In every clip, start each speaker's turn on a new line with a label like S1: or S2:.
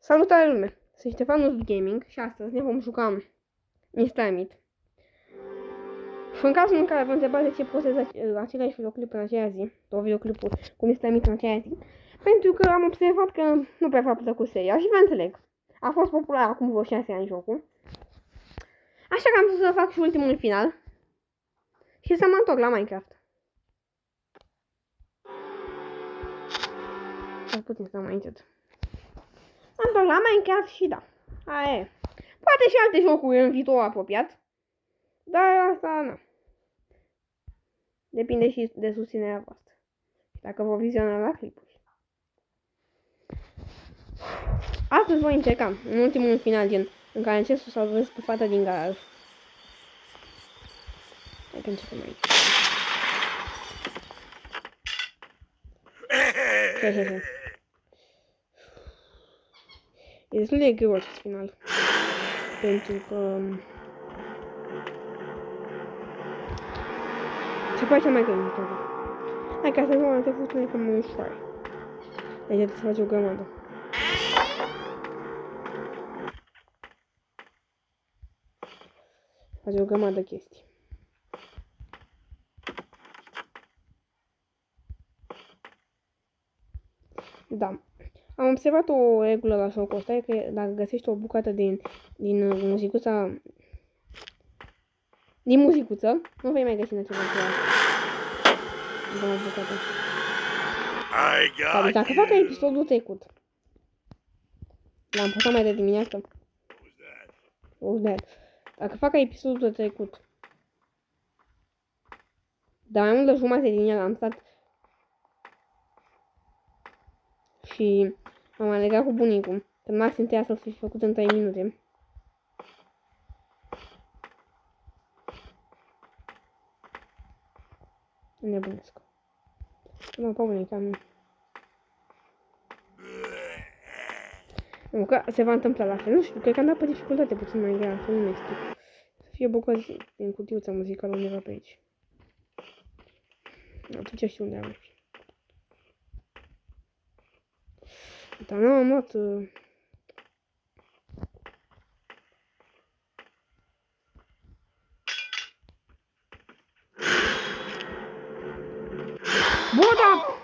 S1: Salutare lume! Sunt Ștefanus Gaming și astăzi ne vom juca Mr. Meat. Și în cazul în care vă întrebați de ce postez același videoclip în aceea zi, două videoclipuri cu Mr. Meat în aceea zi, pentru că am observat că nu prea v-a plăcut seria și vă înțeleg. A fost popular acum vreo 6 ani jocul. Așa că am zis să fac și ultimul final și să mă întorc la Minecraft. Dar putem să mai încet. Mă întorc la Minecraft și da, aia e. Poate și alte jocuri în viitor apropiat, dar asta nu. Depinde și de susținerea voastră. Dacă vă vizionați la clipuri. Astăzi voi încerca, în ultimul final, gen, în care încerc să salvez pe fata din garaj. Hai că începem aici. Hehehe. E destul de greu acest final. Pentru că... se face mai greu totul. Hai ca să nu am fost unecă mai ușoare. Deci trebuie să faci o grămadă. Faci o grămadă chestii. Da. Am observat o regulă la jocul ăsta, e că dacă găsești o bucată din muzicuța... din muzicuță, nu vei mai găsi în același bucată. Deci dacă fac episodul trecut, l-am postat mai de dimineață. Dacă fac episodul trecut, dar mai mult de jumătate din el am stat și m-am alegat cu bunicul, că maxim trebuia să-l fi făcut în 3 minute. Nebunesc. Nu, pe bunic, am... Nu, că se va întâmpla la fel. Nu știu, cred că am dat pe dificultate puțin mai grea, să nu mai știu. Să fie bucăți din cutiuța muzicală undeva pe aici. Atunci știu unde am fi. Dar nu am luat... Bă, da!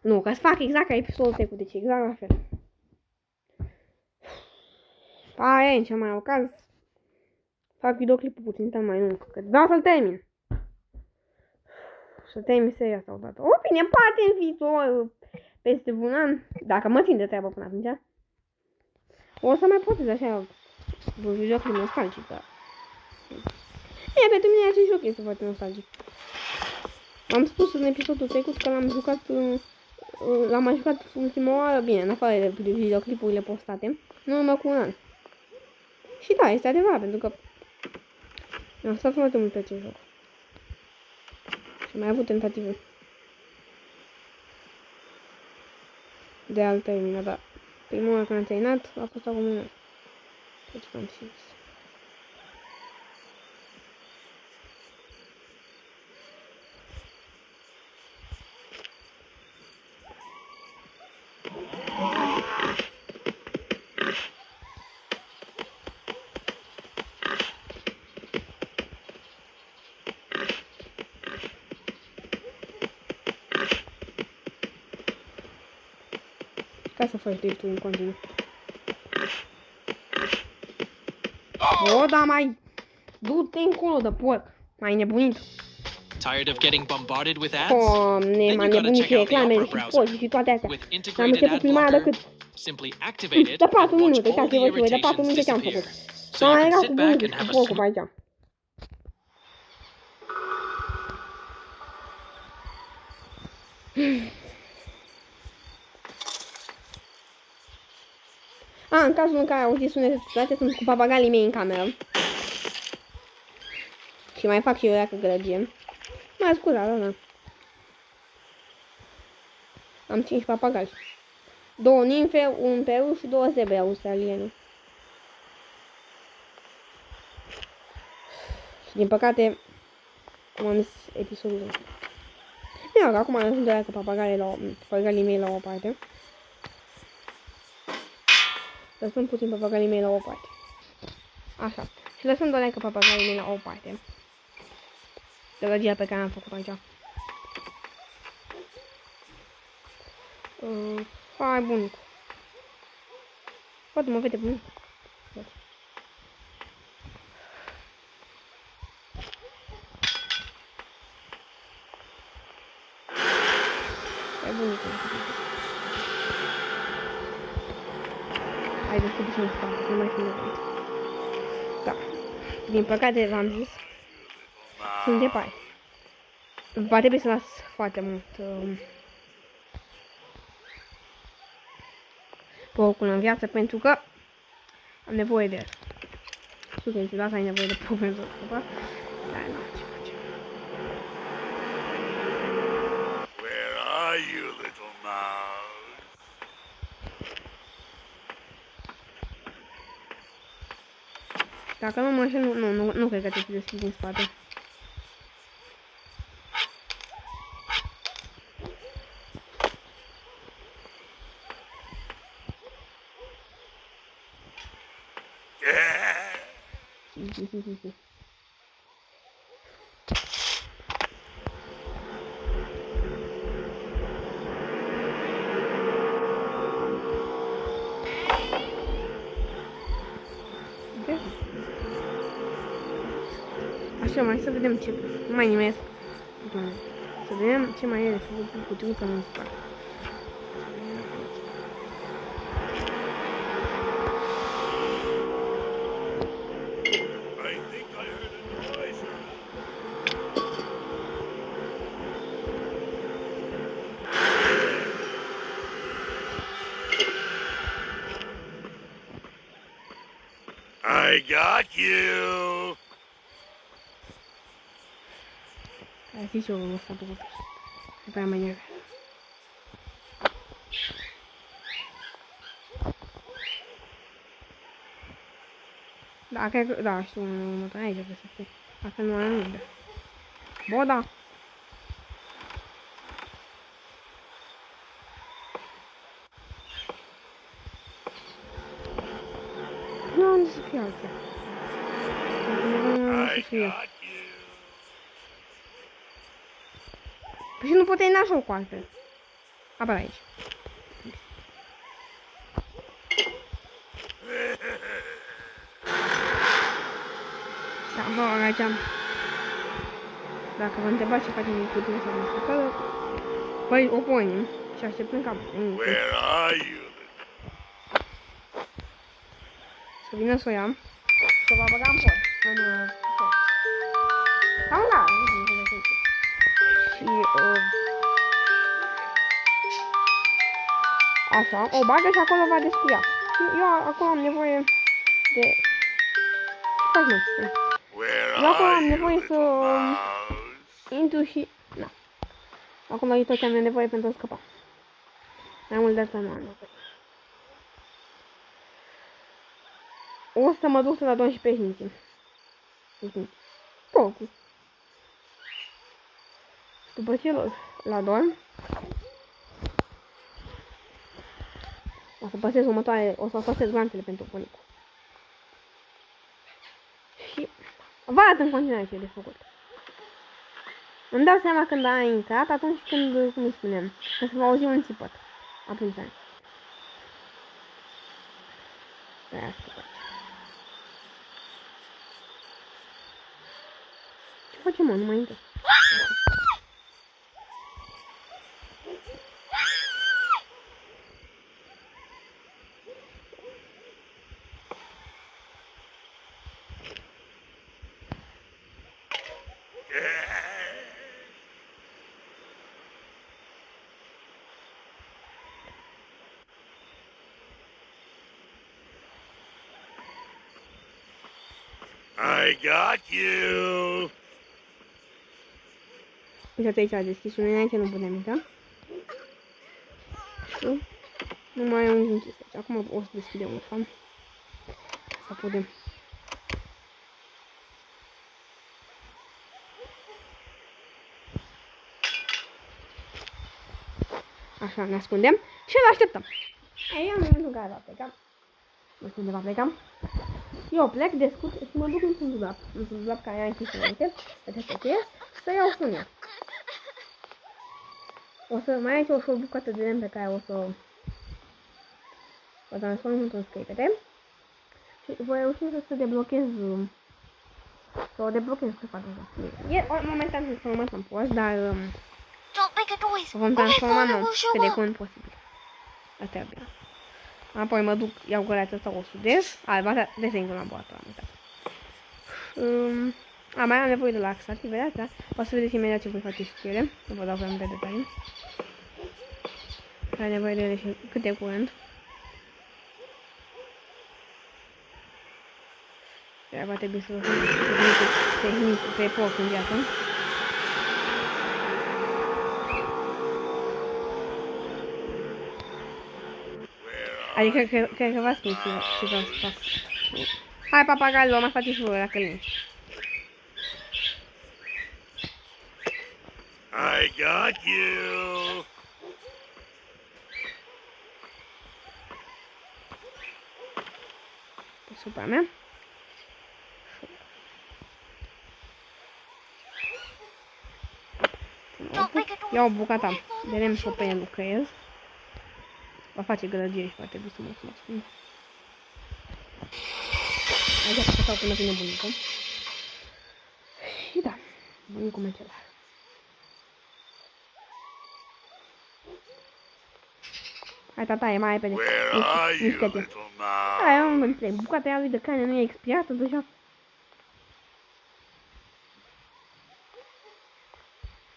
S1: Nu, ca să fac exact ca episodul trecut, deci exact la fel. Aia e în cea mai ocaz. Fac videoclipul puțin mai lung, că vreau să-l termin. Să termin seria asta odată. O, bine, poate în viitor, peste un an, dacă mă țin de treabă până atunci. O să mai postez așa un videoclip nostalgic, dar... E, pentru mine acest joc este foarte nostalgic. Am spus în episodul trecut că l-am jucat, l-am mai jucat ultima oară, bine, în afară de videoclipurile postate, nu numai cu un an. Și da, este adevărat, pentru că am stat foarte mult pe acest joc. Și am mai avut tentative de a-l termina, dar prima oară când am terminat a fost acum un an. Deci am zis. Ca să faci driftul în continuu. O, da, mai... Du-te încolo de porc. M-ai nebunit.
S2: Tired of getting bombarded with ads?
S1: Doamne, m-a nebunit și reclamele și poze și toate astea. Am început filmarea decât...
S2: Simply activate it
S1: de 4
S2: and watch
S1: minute,
S2: all the
S1: uitați-vă și voi, de 4 minute ce am
S2: irritations
S1: făcut.
S2: disappear. So
S1: M-am
S2: you can
S1: legat
S2: sit
S1: cu
S2: back
S1: bunicul
S2: and
S1: și
S2: have a
S1: porcul pe aici. În cazul în care auziți sunete toate, sunt cu papagalii mei în cameră. Și mai fac și eu dacă gălăgie. Mai scuza, da. Am 5 papagali. 2 nimfe, un peru și 2 zebre australiene. Și din păcate, cum am zis, episodul ăsta. Bine, acum am ajuns de la papagalii mei la o parte. Lăsăm puțin papagalii mei la o parte. Așa. Și lăsăm doar că papagalii mei la o parte. Gălăgia pe care am făcut aici. Hai, bunicu. Poate mă vede bunicu. Hai, bunicu. Hai, descoperi și în spate, să nu mai fi nevoit. Da. Din păcate, v-am zis, sunt departe. Va trebui să las foarte mult porcul în viață pentru că am nevoie de el. Știu că niciodată ai nevoie de porc pentru scăpa, dar nu ce facem.
S3: Where are you, little mouse?
S1: Dacă nu mă așa, nu cred că te deschizi din spate. Așa, mai să vedem ce mai nimesc. Să vedem ce mai e de făcut cu cutiuța în spate.
S3: I think I heard a noise. I got you.
S1: Ar fi și eu ăsta după. După aia mai nervă. Da, cred că, da, știu următoarea aici trebuie să fie. Asta nu am unde. Bă, da. Nu, unde să fie alții. Unde să
S3: I
S1: fie.
S3: got you.
S1: Păi și nu puteai nașa cu altfel. Apar aici. Da, bă, aici. Dacă vă întrebați ce facem cu tine sau nu știu că, păi o punem și așteptăm ca
S3: Where are you?
S1: să vină să o iau. Să vă băgam pot. În pot. Cam da, nu știu cum să și așa, o bagă și acolo va descuia. Eu acolo am nevoie de... Ce faci, mă?
S3: Where
S1: Eu acolo am
S3: are you,
S1: nevoie
S3: little
S1: să
S3: mouse?
S1: intru și... Na. Acum e tot ce am nevoie pentru a scăpa. Mai mult de asta nu am nevoie. O să mă duc să-l adun și pe Sneaky. Porcul. După ce l adun, o să păsez următoare, o să păsez glanțele pentru bunicul. Și vă arăt în continuare ce e de făcut. Îmi dau seama când a intrat, atunci când, cum îi spunem, că se va auzi un țipăt. Atunci am. Ce facem, mă? Nu mai intră.
S3: I got you.
S1: Uite aici a deschis unul înainte, nu putem intra. Și nu mai am închis aici. Acum o să deschidem un fan. Să putem. Așa, ne ascundem și îl așteptăm. Aici am momentul în care va pleca. Nu știu unde va pleca. Eu plec, descut și mă duc într-un dulap. Într-un dulap care era închis înainte, această cheie, să iau sunul. O să mai aici o bucată de lemn pe care o să o transform într-un screpete. Și voi reuși să deblochez, să o deblochez pe față. Momentan transformat în prost, dar o vom transforma nou, cât de curând posibil. Asta e bine. Apoi mă duc, iau găleața asta, o sudez. Alba, desenul la laborator, am uitat. Mai am nevoie de laxativ, vedeți, da? O să vedeți imediat ce voi face și ele. Nu vă dau prea multe detalii. Ai nevoie de ele și cât de curând. Iar va trebui să vă tehnic pe porc în viață. Adică cred că v-a spus ce vreau să fac. Hai, papagalul, mai faceți voi dacă nu.
S3: I got you.
S1: Supra mea. Iau bucata de lemn și o pe lucrez. Va face gălăgie și va trebui să mă spun. Aici să stau până vine bunicul. Și da, bunicul meu celar. Hai, tata, e mai repede.
S3: Where are you,
S1: Mișcă-te.
S3: little
S1: Hai, eu
S3: mouse?
S1: nu înțeleg. Bucata aia lui de carne nu e expirată deja.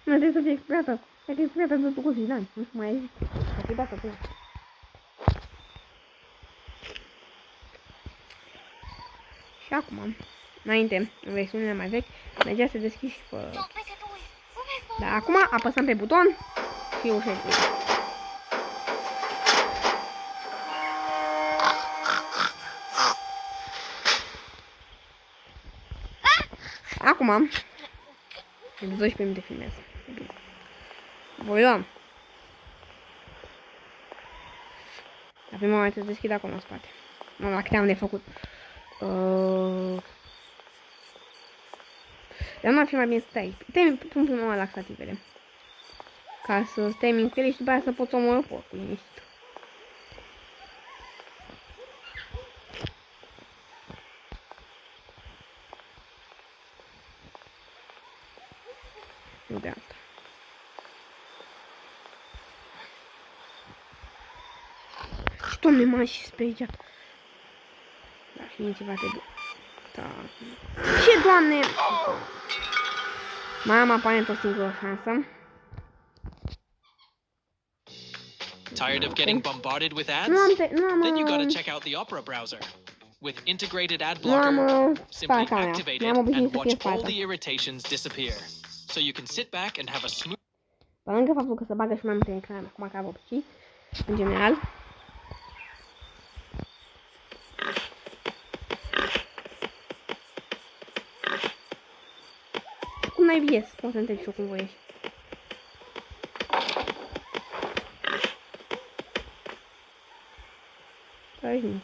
S1: Nu trebuie să fie expirată. Dacă e expirată de 20 de ani. Nu știu mai e. Dacă e dată pe ea. Și acum, înainte, în versiunile mai vechi, mergea să deschizi și fără. Dar acum apăsăm pe buton și ușa e deschisă. Acum, de 12 minute filmez. Voi lua. Dar prima mai trebuie să deschid acolo în spate. Nu, la câte am de făcut. Dar nu ar fi mai bine să stai. Pun numai laxativele. Ca să termin cu ele și după aia să pot omorâ porcul liniștit. Nu de asta. Și doamne, m-am și speriat. Da, și nici va trebui. Da. Ce, doamne! Mai am aparent o singură șansă.
S2: Tired of getting bombarded with ads?
S1: Nu am,
S2: Then you gotta check out the Opera browser. With integrated ad
S1: nu am
S2: blocker, simply
S1: spata mea.
S2: activate
S1: Mi-am
S2: it
S1: obișnuit
S2: and
S1: să fie
S2: watch all
S1: spata.
S2: the irritations disappear. So you can sit back and have a smooth.
S1: Pe lângă faptul că se bagă și mai multe ecrane acum ca obicei, în general. Cum n-ai ies? Poți să întreb și eu cum voi ieși. Aici nu.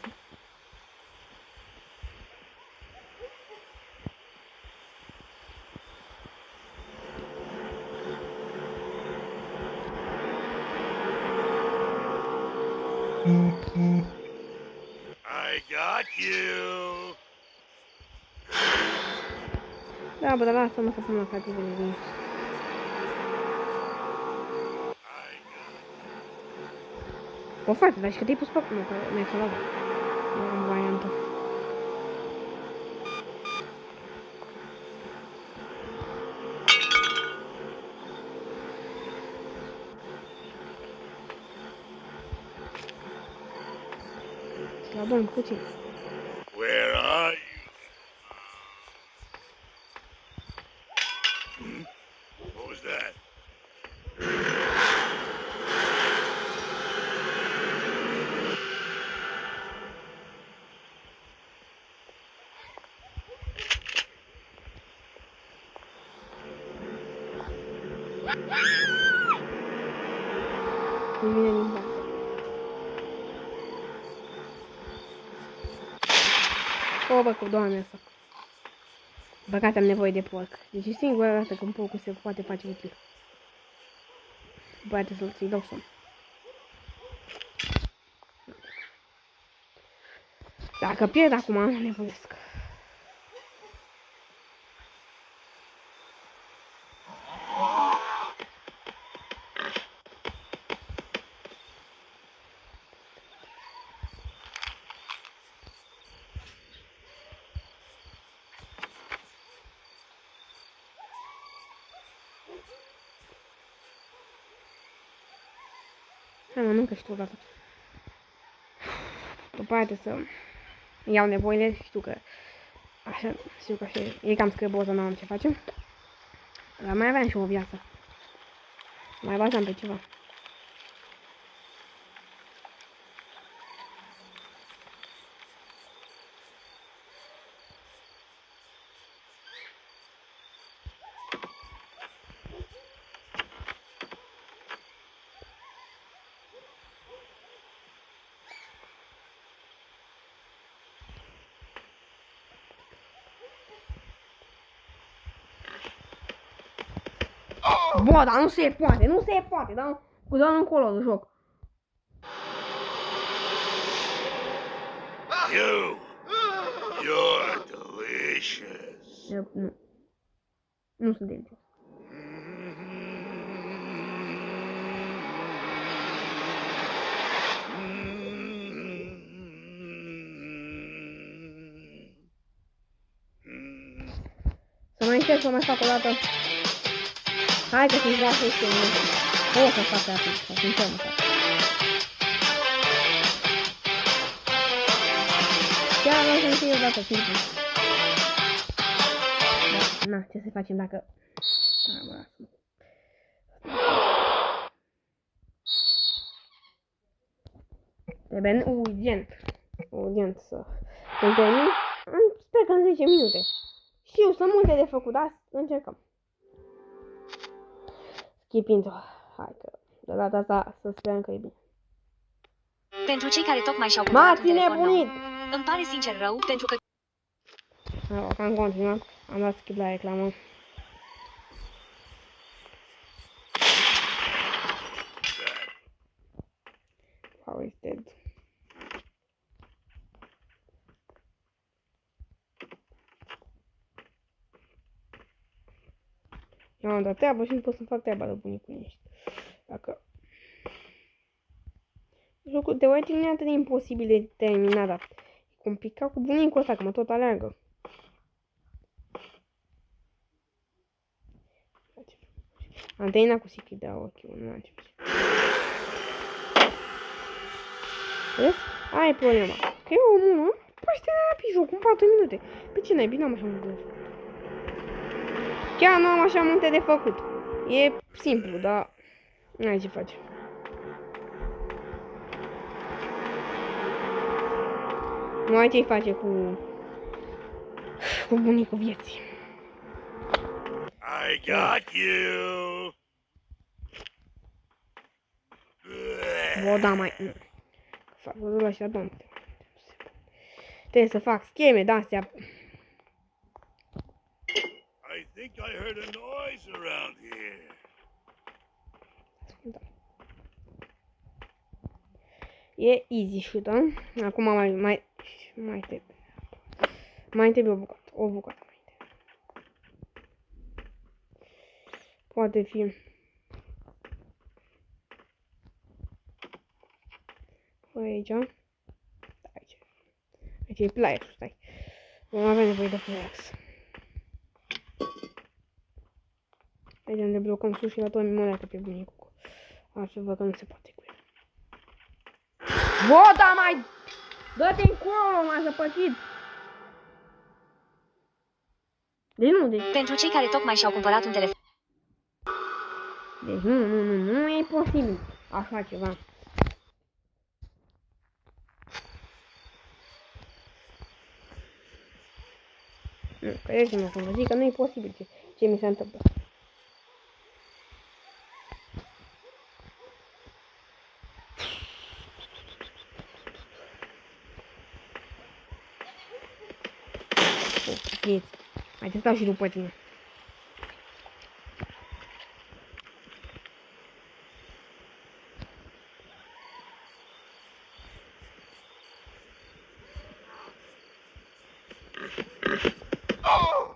S3: I got you.
S1: Da, bă, dar lasă-mă să pun la cativele din. O frate, dar și că te-ai pus pe acolo, că mi-ai salat. Nu am variantă. La domn puțin.
S3: Where are you? What was that?
S1: Îi vine din bani. O, bă, cu doamne asta. Băgat am nevoie de porc. Deci e singura dată când porcul se poate face util. Poate să-i dau somn. Dacă pierd acum, nebunesc. Hai, mănâncă și tu odată. După aia trebuie să iau nevoile, știu că așa, e cam scârboză, n-am ce facem. Dar mai aveam și o viață. Mai bazam pe ceva. Bă, dar nu se poate, nu se poate, dar cu doar încolo de joc.
S3: You're delicious.
S1: Nu. Nu sunt delicios. Să mai încerc să mai fac o dată. Hai că să-i dea 16 minute. O să fac rapid, să încerc să fac. Chiar vreau să-mi fie o dată timpul. Da, na, ce să facem dacă... Da, mă lasă-mă. Trebuie urgent să îl termin. Sper că în 10 minute. Știu, sunt multe de făcut, dar încercăm. Skip intro. Hai că de data asta să sperăm că e bine.
S4: Pentru cei care tocmai și-au cumpărat un telefon nou,
S1: nebunit!
S4: îmi pare sincer rău pentru că
S1: Am continuat. Am dat skip la reclamă. Wow, it's dead. Eu am dat treabă și nu pot să fac treaba de bunicul ești. Dacă... Jocul teoretic nu e atât de imposibil de terminat, dar e complicat cu bunicul ăsta, că mă tot aleargă. Am terminat cu Secret de ochiul, nu am ce face. Vezi? Aia e problema. Că eu omul, poți termina rapid jocul în 4 minute. Pe ce n-ai bine, am așa multe de făcut. Chiar nu am așa multe de făcut. E simplu, dar n-ai ce face. Nu ai ce-i face cu bunicul vieții.
S3: I got you.
S1: Bă, da, mai... Nu. Fac văzut la așa, doamne. Trebuie să fac scheme de-astea.
S3: I think I heard a noise around here.
S1: Da. E easy shoot, da? Acum mai trebuie o bucată mai trebuie. Poate fi. Aici. Aici. Aici e player, stai. Vom avea nevoie de players. Aici ne blocăm sus și la toată moneta pe bunicul. Așa văd că nu se poate cu el. Bă, da mai... Dă-te încolo, m-a zăpăcit! Deci nu, deci...
S4: pentru cei care tocmai și-au cumpărat un telefon
S1: Deci nu e posibil așa ceva. Nu, credeți-mă când vă zic că nu e posibil ce mi se întâmplă. Vieți. Hai să stau și după tine.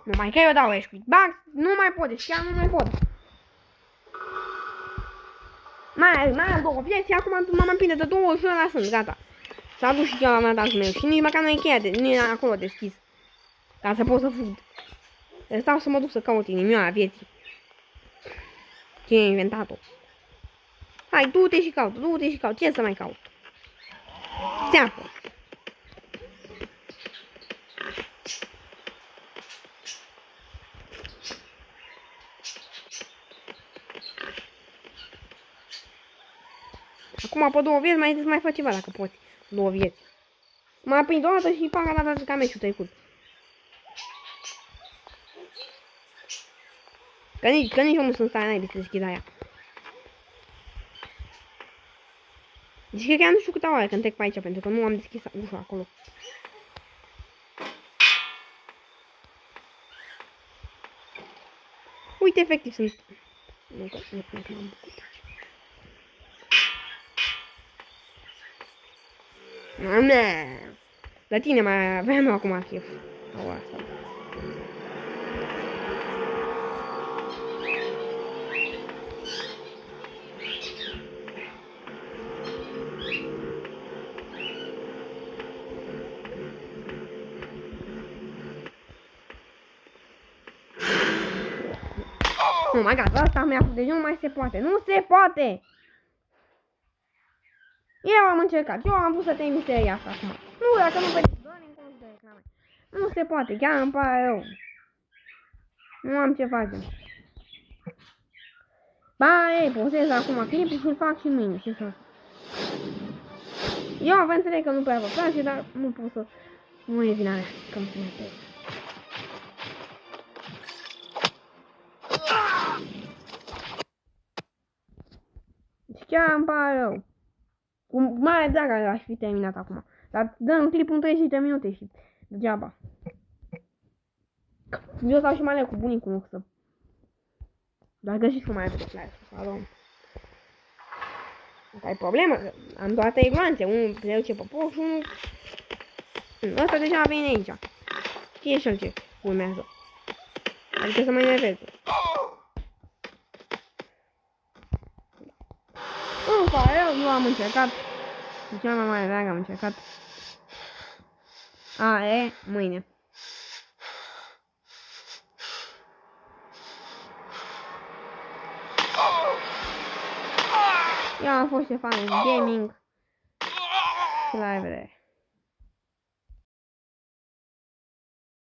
S1: Nu mai că eu dau ești. Bag, nu mai pot, deci chiar nu mai pot. Mai am două vieți, acum mă împinde de două și ăla sunt, gata. S-a dus și chiar la mandatul meu și nici măcar nu e cheia, nu e acolo deschis. Ca să pot să fug. Stau să mă duc să caut inimioara vieții. Cine a inventat-o? Hai, du-te și caut, ce să mai caut? Țeapă. Acum pe două vieți mai faci ceva dacă poți. Două vieți. Mă aprind o dată și fac la dată ca meciul trecut. Că nici eu nu sunt stare naibii să deschid aia. Deci cred că nu știu câte oare când trec pe aici, pentru că nu am deschis ușa acolo. Uite, efectiv sunt... Nu, m-am bucurat. La tine mai aveam eu acum chef. Au asta. Oh my god, asta mi-a făcut, deci nu mai se poate. Nu se poate! Eu am încercat, eu am vrut să termin seria asta acum. Nu, dacă nu vedeți, doar în cont de reclame. Nu se poate, chiar îmi pare rău. Nu am ce face. Ba, ei, postez acum clipul și-l fac și mâine, ce să... Eu vă înțeleg că nu prea vă place, dar nu pot să... Nu e vina mea, că îmi ține pe. Deci chiar îmi pare rău. Cu mare dragă aș fi terminat acum. Dar dăm clipul în 30 de minute și degeaba. Eu stau și mai aleg cu bunicul nu să... Dar găsiți cum mai repede flash-ul să luăm. Asta e problemă, că am doar 3 gloanțe. Unul se duce pe post și unul... Ăsta deja a venit aici. Știe și el ce urmează. Adică să mă enerveze. Eu am încercat. Cu cea mai mare dragă am încercat. Mâine. Eu am fost șefan în gaming. Și la revedere.